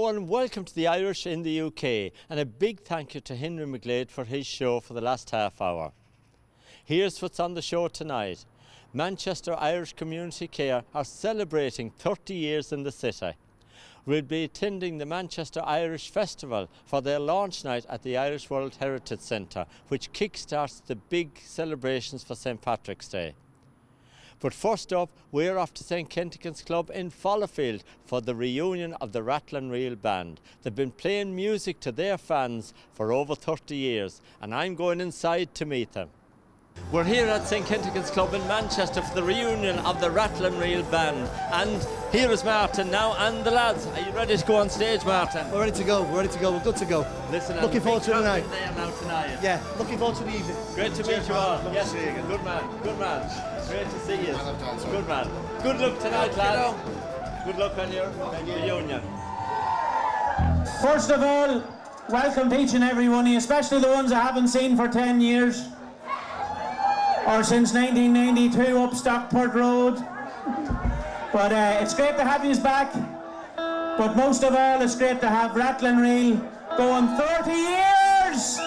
Hello and welcome to the Irish in the UK, and a big thank you to Henry McGlade for his show for the last half hour. Here's what's on the show tonight. Manchester Irish Community Care are celebrating 30 years in the city. We'll be attending the Manchester Irish Festival for their launch night at the Irish World Heritage Centre, which kick-starts the big celebrations for St Patrick's Day. But first up, we're off to St Kentigern's Club in Fallowfield for the reunion of the Rattle and Reel band. They've been playing music to their fans for over 30 years, and I'm going inside to meet them. We're here at St Kentigern's Club in Manchester for the reunion of the Rattle and Reel band. And here is Martin now and the lads. Are you ready to go on stage, Martin? We're ready to go, we're good to go. Listen, looking forward to tonight. There now tonight. Yeah, looking forward to the evening. Great to meet you all. Yes, good man, good man. Great to see you. Good man. Good luck tonight, lads. Good luck on your reunion. First of all, welcome to each and every one of you, especially the ones I haven't seen for 10 years. Or since 1992 up Stockport Road. But it's great to have you back. But most of all, it's great to have Rattle and Reel going 30 years!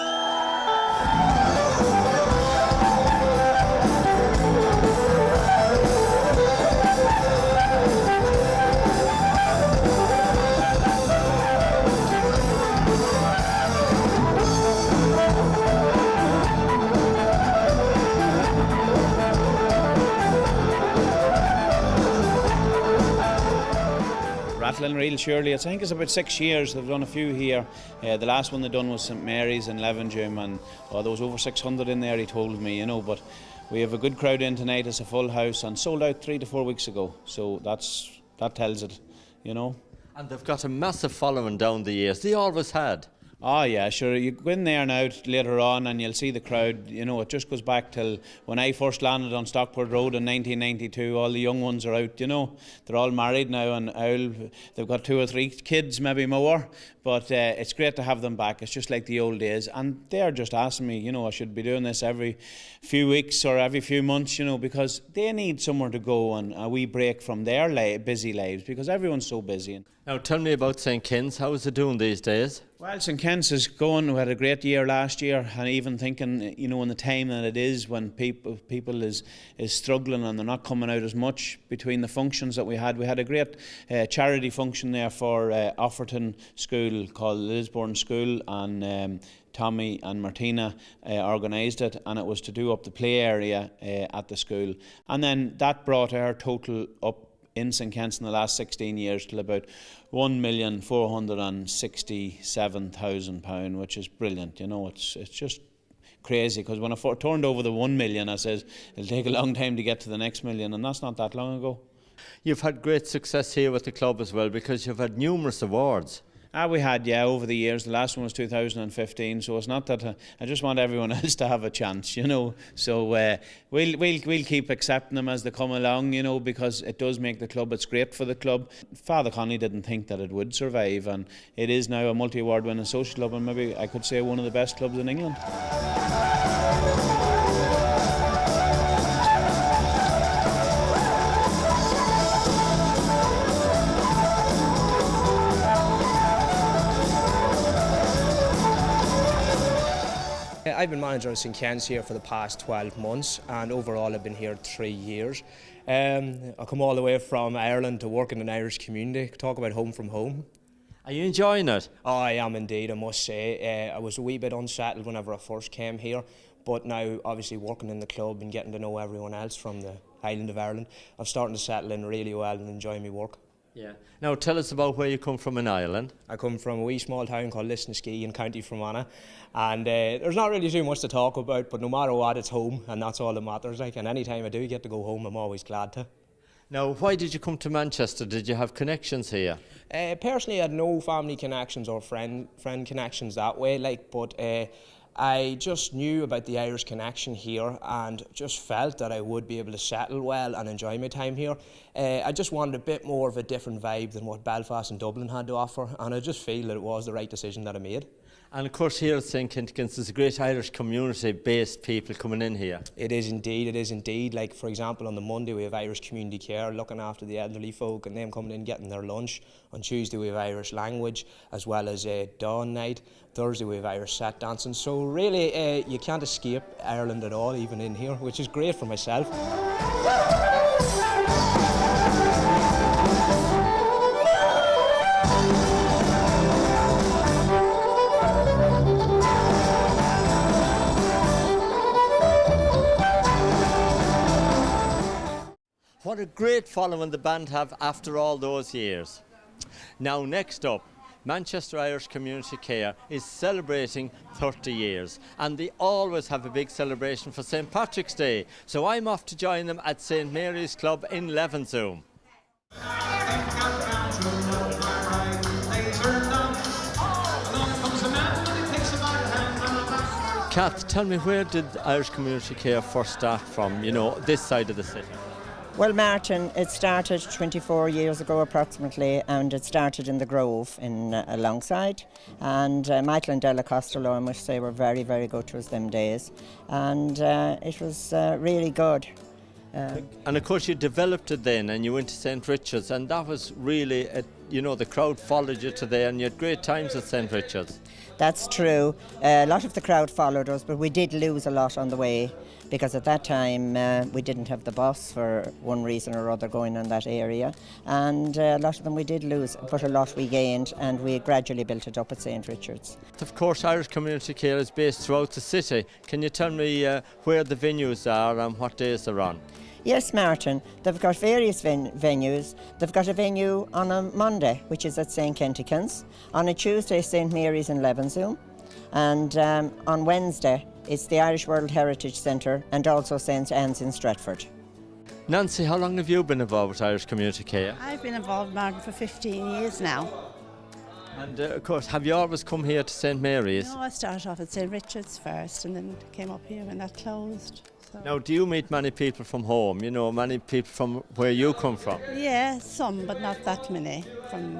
Rattle and Reel, surely. I think it's about 6 years. They've done a few here. The last one they done was St Mary's in Levenshulme, and there was over 600 in there, he told me, you know. But we have a good crowd in tonight. It's a full house and sold out 3 to 4 weeks ago. So that tells it, you know. And they've got a massive following down the years. They always had. Oh yeah, sure. You go in there now later on and you'll see the crowd. You know, it just goes back till when I first landed on Stockport Road in 1992. All the young ones are out, you know. They're all married now and they've got 2 or 3 kids, maybe more. But it's great to have them back. It's just like the old days. And they're just asking me, you know, I should be doing this every few weeks or every few months, you know, because they need somewhere to go and a wee break from their busy lives, because everyone's so busy. Now tell me about St Ken's. How is it doing these days? Well, St Ken's is going. We had a great year last year, and even thinking, you know, in the time that it is when people is struggling and they're not coming out as much between the functions that we had. We had a great charity function there for Offerton School called Lisburn School, and Tommy and Martina organised it, and it was to do up the play area at the school. And then that brought our total up in St Ken's in the last 16 years till about £1,467,000, which is brilliant. You know, it's just crazy, because when I turned over the 1 million, I said it'll take a long time to get to the next million, and that's not that long ago. You've had great success here with the club as well, because you've had numerous awards. We had, yeah, over the years. The last one was 2015, so it's not that I just want everyone else to have a chance, you know. So we'll keep accepting them as they come along, you know, because it does make the club. It's great for the club. Father Conley didn't think that it would survive, and it is now a multi-award winning social club, and maybe I could say one of the best clubs in England. I've been manager of St Ken's here for the past 12 months, and overall I've been here 3 years. I come all the way from Ireland to work in an Irish community. Talk about home from home. Are you enjoying it? Oh, I am indeed, I must say. I was a wee bit unsettled whenever I first came here, but now obviously working in the club and getting to know everyone else from the island of Ireland, I'm starting to settle in really well and enjoy my work. Yeah. Now tell us about where you come from in Ireland. I come from a wee small town called Lisnaskea in County Fermanagh, and there's not really too much to talk about, but no matter what, it's home, and that's all that matters. Like, and any time I do get to go home, I'm always glad to. Now, why did you come to Manchester? Did you have connections here? Personally, I had no family connections or friend connections that way, like, but I just knew about the Irish connection here and just felt that I would be able to settle well and enjoy my time here. I just wanted a bit more of a different vibe than what Belfast and Dublin had to offer, and I just feel that it was the right decision that I made. And of course here at St. Kentigern's there's a great Irish community-based people coming in here. It is indeed. Like, for example, on the Monday we have Irish Community Care looking after the elderly folk and them coming in getting their lunch. On Tuesday we have Irish Language as well as Dawn Night. Thursday we have Irish Set Dancing. So really you can't escape Ireland at all, even in here, which is great for myself. What a great following the band have after all those years. Now next up, Manchester Irish Community Care is celebrating 30 years and they always have a big celebration for St. Patrick's Day. So I'm off to join them at St. Mary's Club in Levenshulme. Kath, tell me, where did Irish Community Care first start from, you know, this side of the city? Well, Martin, it started 24 years ago approximately, and it started in the Grove in alongside. And Michael and Della Costello, I must say, were very, very good to us them days. And it was really good. And of course you developed it then and you went to St. Richard's, and that was really, you know, the crowd followed you to there and you had great times at St. Richard's. That's true. A lot of the crowd followed us, but we did lose a lot on the way because at that time we didn't have the bus for one reason or other going in that area, and a lot of them we did lose, but a lot we gained, and we gradually built it up at St. Richard's. Of course, Irish Community Care is based throughout the city. Can you tell me where the venues are and what days they're on? Yes, Martin, they've got various venues. They've got a venue on a Monday, which is at St. Kentigern's. On a Tuesday, St. Mary's in Levenshulme. And on Wednesday, it's the Irish World Heritage Centre and also St. Anne's in Stratford. Nancy, how long have you been involved with Irish Community Care? I've been involved, Martin, for 15 years now. And of course, have you always come here to St. Mary's? No, I started off at St. Richard's first and then came up here when that closed. So. Now, do you meet many people from home, you know, many people from where you come from? Yeah, some, but not that many from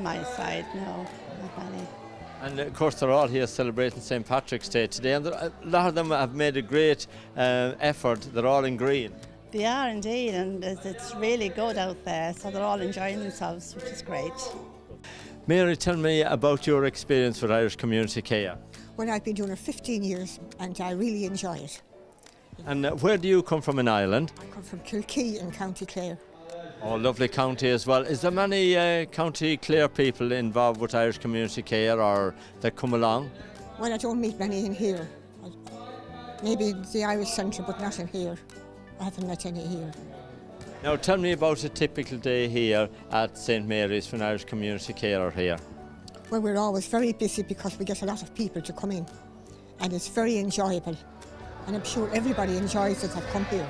my side, no, not many. And of course they're all here celebrating St. Patrick's Day today, and a lot of them have made a great effort. They're all in green. They are indeed, and it's really good out there, so they're all enjoying themselves, which is great. Mary, tell me about your experience with Irish Community Care. Well, I've been doing it 15 years and I really enjoy it. And where do you come from in Ireland? I come from Kilkee in County Clare. Oh, lovely county as well. Is there many County Clare people involved with Irish Community Care or that come along? Well, I don't meet many in here. Maybe the Irish Centre, but not in here. I haven't met any here. Now tell me about a typical day here at St. Mary's when Irish Community Care are here. Well, we're always very busy because we get a lot of people to come in and it's very enjoyable, and I'm sure everybody enjoys it that come here.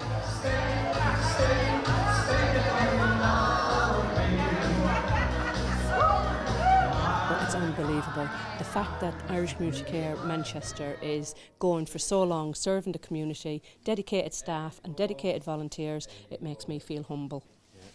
It's unbelievable. The fact that Irish Community Care Manchester is going for so long, serving the community, dedicated staff and dedicated volunteers, it makes me feel humble.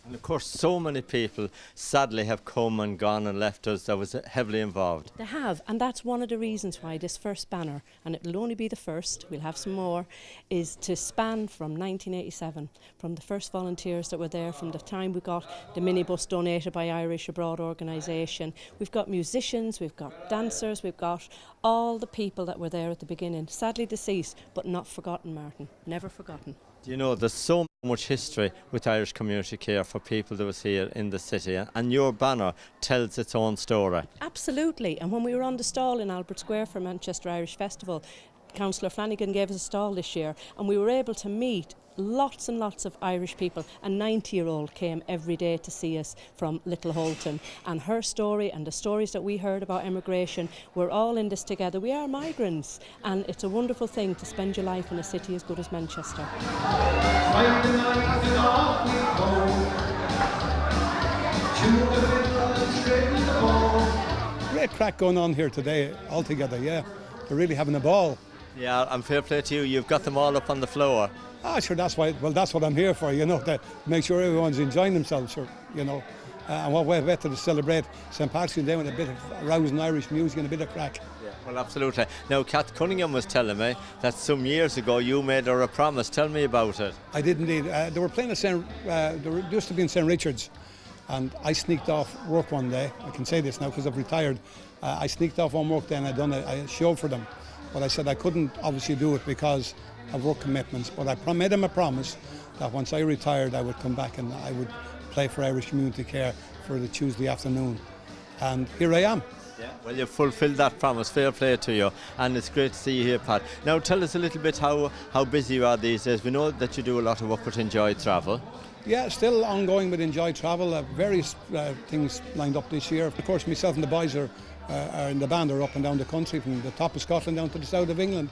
And of course so many people sadly have come and gone and left us that was heavily involved. They have, and that's one of the reasons why this first banner, and it'll only be the first, we'll have some more, is to span from 1987, from the first volunteers that were there, from the time we got the minibus donated by Irish Abroad organisation. We've got musicians, we've got dancers, we've got all the people that were there at the beginning, sadly deceased, but not forgotten, Martin, never forgotten. You know, there's so much history with Irish Community Care for people that was here in the city, and your banner tells its own story. Absolutely, and when we were on the stall in Albert Square for Manchester Irish Festival, Councillor Flanagan gave us a stall this year, and we were able to meet lots and lots of Irish people. A 90-year-old came every day to see us from Little Holton, and her story and the stories that we heard about emigration, we're all in this together. We are migrants, and it's a wonderful thing to spend your life in a city as good as Manchester. Great crack going on here today altogether, yeah. They're really having a ball. Yeah, and fair play to you, you've got them all up on the floor. Ah, sure, that's why. Well, that's what I'm here for, you know, to make sure everyone's enjoying themselves, sure, you know. And what way better to celebrate St. Patrick's Day with a bit of rousing Irish music and a bit of crack. Yeah, well, absolutely. Now, Kath Cunningham was telling me that some years ago you made her a promise. Tell me about it. I did indeed. They were playing at they used to be in St. Richard's, and I sneaked off work one day. I can say this now because I've retired. I sneaked off on work day and I'd done a show for them. But I said I couldn't obviously do it because of work commitments. But I made them a promise that once I retired, I would come back and I would play for Irish Community Care for the Tuesday afternoon. And here I am. Yeah, well, you've fulfilled that promise. Fair play to you. And it's great to see you here, Pat. Now, tell us a little bit how busy you are these days. We know that you do a lot of work with Enjoy Travel. Yeah, still ongoing with Enjoy Travel. Various things lined up this year. Of course, myself and the boys are in the band, are up and down the country, from the top of Scotland down to the south of England,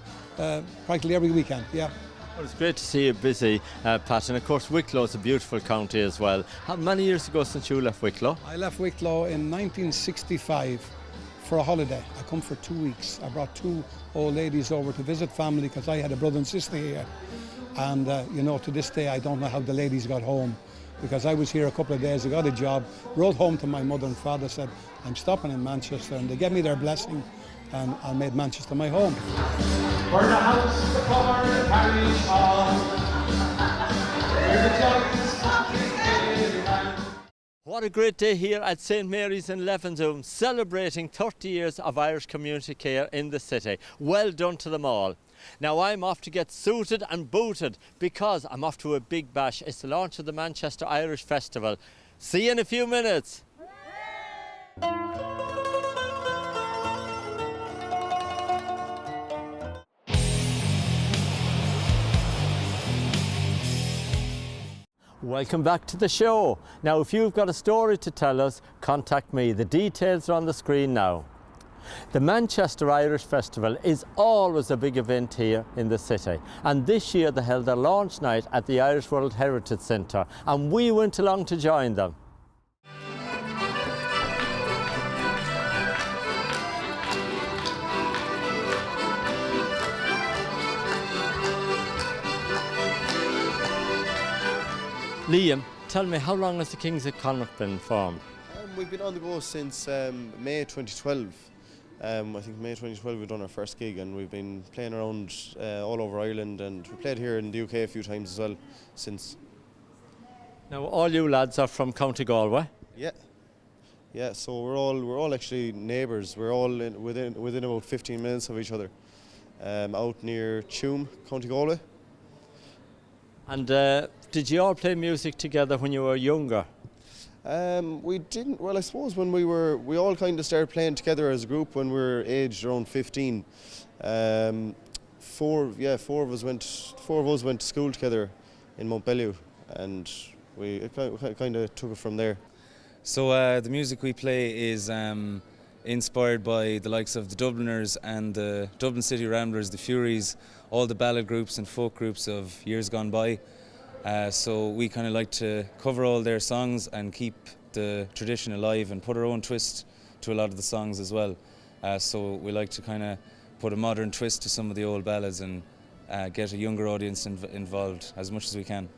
practically every weekend. Yeah. Well, it's great to see you busy, Pat. And of course, Wicklow is a beautiful county as well. How many years ago since you left Wicklow? I left Wicklow in 1965 for a holiday. I come for 2 weeks. I brought 2 old ladies over to visit family because I had a brother and sister here. And you know, to this day, I don't know how the ladies got home, because I was here a couple of days, I got a job, wrote home to my mother and father, said, I'm stopping in Manchester, and they gave me their blessing, and I made Manchester my home. For the house, the bar, the parish hall, where the judges confiscated. What a great day here at St Mary's in Levenshulme, celebrating 30 years of Irish community care in the city. Well done to them all. Now I'm off to get suited and booted because I'm off to a big bash. It's the launch of the Manchester Irish Festival. See you in a few minutes. Welcome back to the show. Now, if you've got a story to tell us, contact me. The details are on the screen now. The Manchester Irish Festival is always a big event here in the city, and this year they held their launch night at the Irish World Heritage Centre, and we went along to join them. Liam, tell me, how long has the Kings of Connacht been formed? We've been on the go since May 2012. I think May 2012 we've done our first gig, and we've been playing around all over Ireland, and we played here in the UK a few times as well since. Now, all you lads are from County Galway? Yeah, so we're all actually neighbours. We're all within about 15 minutes of each other, out near Tuam, County Galway. And did you all play music together when you were younger? We didn't. Well, I suppose when we all kind of started playing together as a group when we were aged around 15. Four of us went to school together in Montbellew, and we kind of took it from there. So the music we play is inspired by the likes of the Dubliners and the Dublin City Ramblers, the Furies, all the ballad groups and folk groups of years gone by. So we kind of like to cover all their songs and keep the tradition alive and put our own twist to a lot of the songs as well. So we like to kind of put a modern twist to some of the old ballads and get a younger audience involved as much as we can.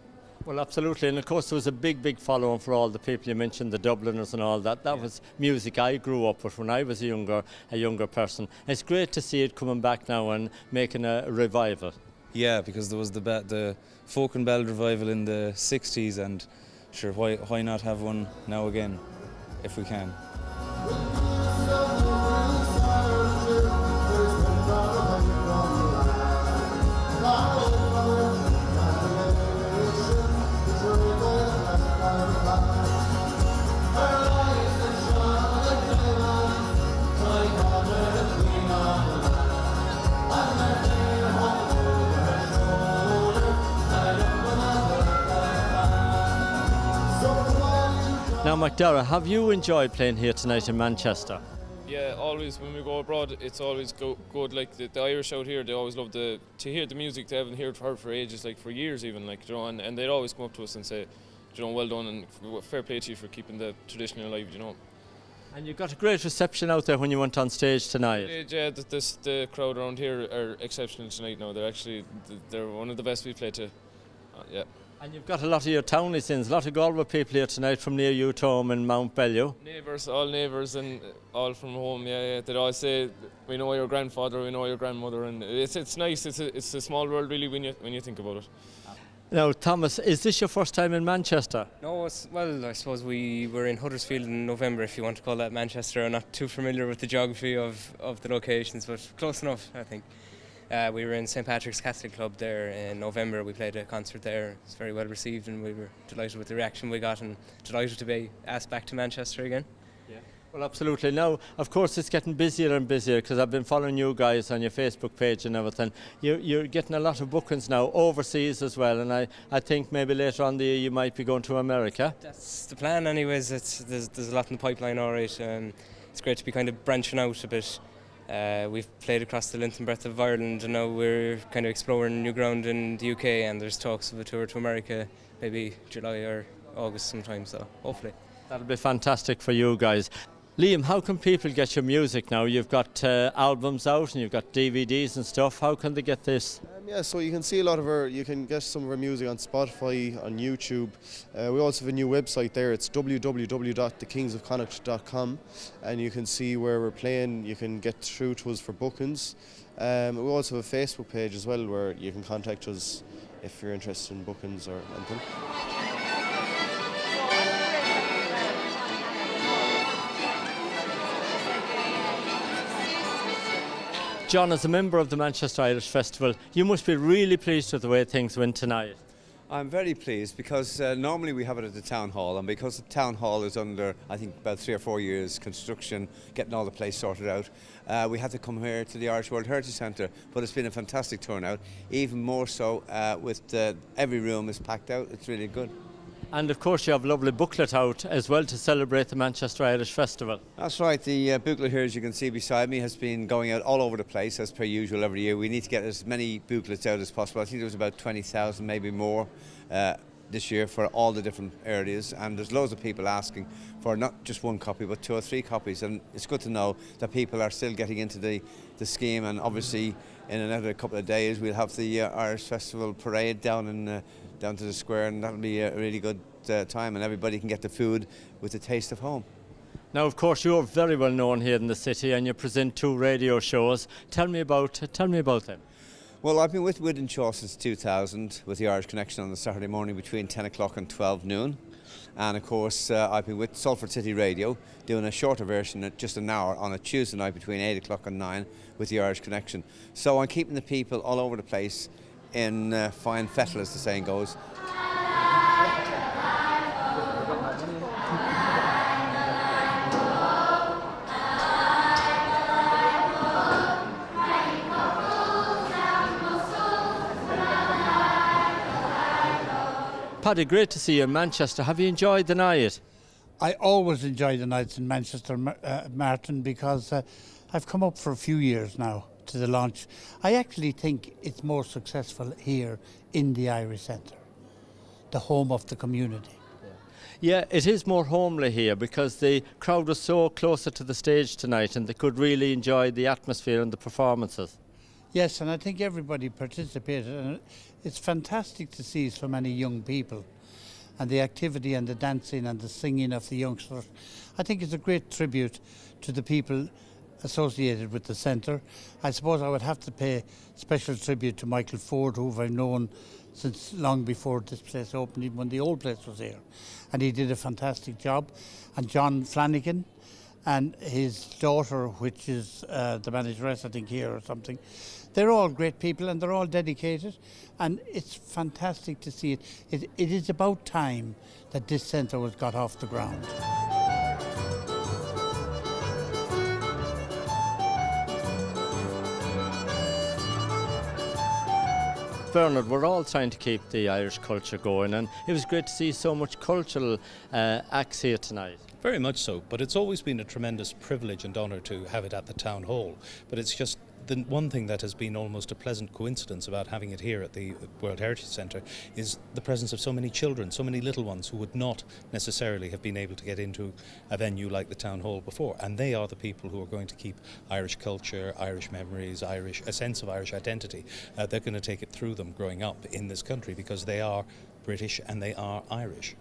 Well, absolutely, and of course there was a big following for all the people you mentioned, the Dubliners and all that. That was music I grew up with when I was a younger person. It's great to see it coming back now and making a revival. Yeah, because there was the folk and ballad revival in the 60s, and sure, why not have one now again, if we can. Now, McDara, have you enjoyed playing here tonight in Manchester? Yeah, always when we go abroad, it's always good. Like the Irish out here, they always love to hear the music they haven't heard for ages, like for years even, like, you know, and they'd always come up to us and say, you know, well done and fair play to you for keeping the tradition alive, you know. And you got a great reception out there when you went on stage tonight. Yeah, the crowd around here are exceptional tonight now. They're one of the best we've played to. Yeah. And you've got a lot of your townies in, a lot of Galway people here tonight from near you, Tom, in Mount Bellew. Neighbours, all neighbours and all from home, yeah. They'd all say, we know your grandfather, we know your grandmother, and it's nice, it's a small world really when you think about it. Now, Thomas, is this your first time in Manchester? No, well, I suppose we were in Huddersfield in November, if you want to call that Manchester. I'm not too familiar with the geography of the locations, but close enough, I think. We were in St Patrick's Catholic Club there in November. We played a concert there. It was very well received, and we were delighted with the reaction we got, and delighted to be asked back to Manchester again. Yeah. Well, absolutely. Now, of course, it's getting busier and busier because I've been following you guys on your Facebook page and everything. You're getting a lot of bookings now, overseas as well, and I think maybe later on the year you might be going to America. That's the plan anyways. There's a lot in the pipeline, all right. It's great to be kind of branching out a bit. We've played across the length and breadth of Ireland, and now we're kind of exploring new ground in the UK, and there's talks of a tour to America, maybe July or August sometime, so hopefully. That'll be fantastic for you guys. Liam, how can people get your music now? You've got albums out and you've got DVDs and stuff. How can they get this? Yeah, so you can see you can get some of our music on Spotify, on YouTube. We also have a new website there. It's www.thekingsofconnacht.com, and you can see where we're playing. You can get through to us for bookings. We also have a Facebook page as well where you can contact us if you're interested in bookings or anything. John, as a member of the Manchester Irish Festival, you must be really pleased with the way things went tonight. I'm very pleased because normally we have it at the Town Hall, and because the Town Hall is under, I think, about 3 or 4 years construction, getting all the place sorted out, we had to come here to the Irish World Heritage Centre, but it's been a fantastic turnout, even more so with every room is packed out. It's really good. And of course you have a lovely booklet out as well to celebrate the Manchester Irish Festival. That's right, the booklet here, as you can see beside me, has been going out all over the place as per usual every year. We need to get as many booklets out as possible. I think there was about 20,000, maybe more this year for all the different areas, and there's loads of people asking for not just one copy but 2 or 3 copies, and it's good to know that people are still getting into the scheme. And obviously in another couple of days we'll have the Irish Festival parade down to the square, and that'll be a really good time, and everybody can get the food with the taste of home. Now, of course, you're very well known here in the city, and you present 2 radio shows. Tell me about them. Well, I've been with Wood and Shaw since 2000 with the Irish Connection on the Saturday morning between 10 o'clock and 12 noon. And of course, I've been with Salford City Radio doing a shorter version at just an hour on a Tuesday night between 8 o'clock and 9 with the Irish Connection. So I'm keeping the people all over the place in fine fettle, as the saying goes. Paddy, great to see you in Manchester. Have you enjoyed the night? I always enjoy the nights in Manchester, Martin, because I've come up for a few years now to the launch. I actually think it's more successful here in the Irish Centre, the home of the community. Yeah, it is more homely here because the crowd was so closer to the stage tonight and they could really enjoy the atmosphere and the performances. Yes, and I think everybody participated, and it's fantastic to see so many young people and the activity and the dancing and the singing of the youngsters. I think it's a great tribute to the people associated with the centre. I suppose I would have to pay special tribute to Michael Ford, who I've known since long before this place opened, even when the old place was here. And he did a fantastic job. And John Flanagan and his daughter, which is the manageress, I think, here or something. They're all great people and they're all dedicated, and it's fantastic to see it. It is about time that this centre was got off the ground. Bernard, we're all trying to keep the Irish culture going, and it was great to see so much cultural acts here tonight. Very much so, but it's always been a tremendous privilege and honour to have it at the Town Hall. But it's just the one thing that has been almost a pleasant coincidence about having it here at the World Heritage Centre is the presence of so many children, so many little ones who would not necessarily have been able to get into a venue like the Town Hall before. And they are the people who are going to keep Irish culture, Irish memories, a sense of Irish identity. They're going to take it through them growing up in this country because they are British and they are Irish.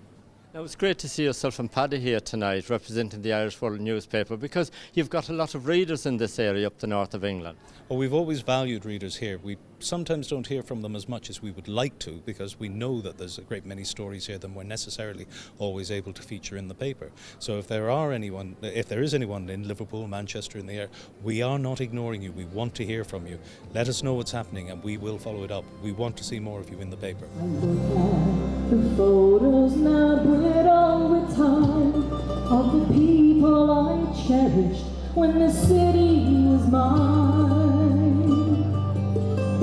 Now, it's great to see yourself and Paddy here tonight representing the Irish World newspaper, because you've got a lot of readers in this area up the north of England. Well, we've always valued readers here. We sometimes don't hear from them as much as we would like to, because we know that there's a great many stories here that we're necessarily always able to feature in the paper. So if there is anyone in Liverpool, Manchester, in the area, we are not ignoring you. We want to hear from you. Let us know what's happening and we will follow it up. We want to see more of you in the paper. The photos now bring it all with time of the people I cherished when the city was mine.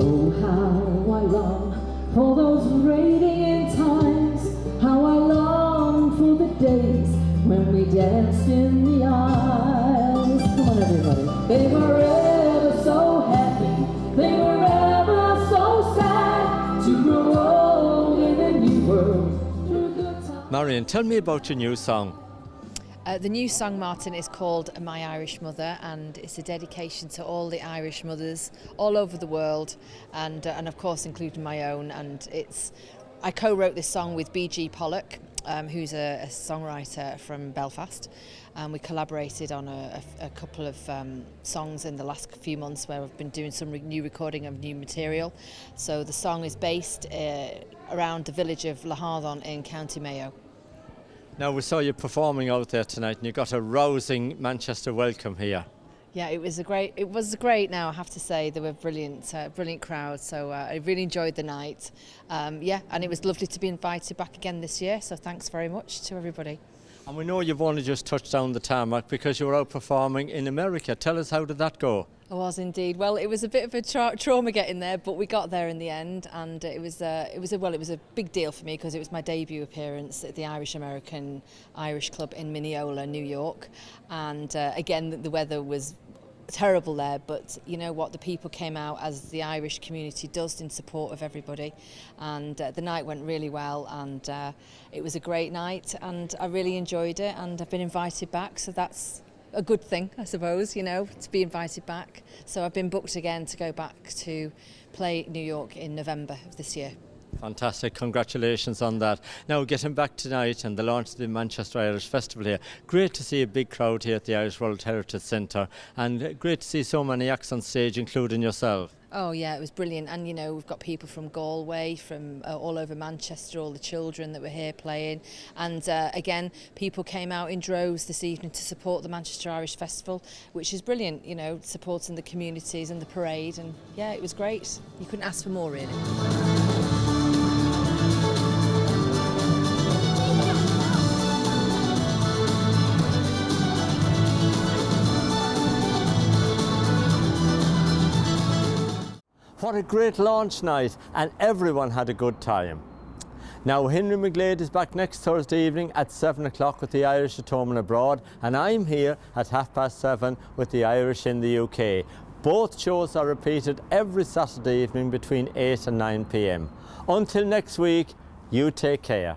Oh, how I long for those radiant times, how I long for the days when we danced in the aisles. Come on, everybody. They were ever so happy, they were ever so sad to grow old in a new world. Marion, tell me about your new song. The new song, Martin, is called My Irish Mother, and it's a dedication to all the Irish mothers all over the world, and of course including my own. And I co-wrote this song with B.G. Pollock, who's a songwriter from Belfast, and we collaborated on a couple of songs in the last few months where we've been doing some new recording of new material. So the song is based around the village of Lahardon in County Mayo. Now, we saw you performing out there tonight and you got a rousing Manchester welcome here. Yeah, it was great now, I have to say. They were brilliant crowd, so I really enjoyed the night. And it was lovely to be invited back again this year, so thanks very much to everybody. And we know you've only just touched down the tarmac because you were out performing in America. Tell us, how did that go? I was indeed. Well, it was a bit of a trauma getting there, but we got there in the end, and it was a big deal for me because it was my debut appearance at the Irish-American Irish Club in Mineola, New York, and again the weather was terrible there, but you know what, the people came out as the Irish community does in support of everybody, and the night went really well, and it was a great night, and I really enjoyed it, and I've been invited back, so that's a good thing, I suppose, you know, to be invited back. So I've been booked again to go back to play New York in November of this year. Fantastic, congratulations on that. Now, getting back tonight and the launch of the Manchester Irish Festival here, great to see a big crowd here at the Irish World Heritage Centre, and great to see so many acts on stage, including yourself. Oh yeah, it was brilliant, and you know, we've got people from Galway, from all over Manchester, all the children that were here playing, and again, people came out in droves this evening to support the Manchester Irish Festival, which is brilliant, you know, supporting the communities and the parade, and yeah, it was great. You couldn't ask for more, really. What a great launch night, and everyone had a good time. Now, Henry McGlade is back next Thursday evening at 7 o'clock with the Irish at home and abroad, and I'm here at 7:30 with the Irish in the UK. Both shows are repeated every Saturday evening between 8 and 9 p.m. Until next week, you take care.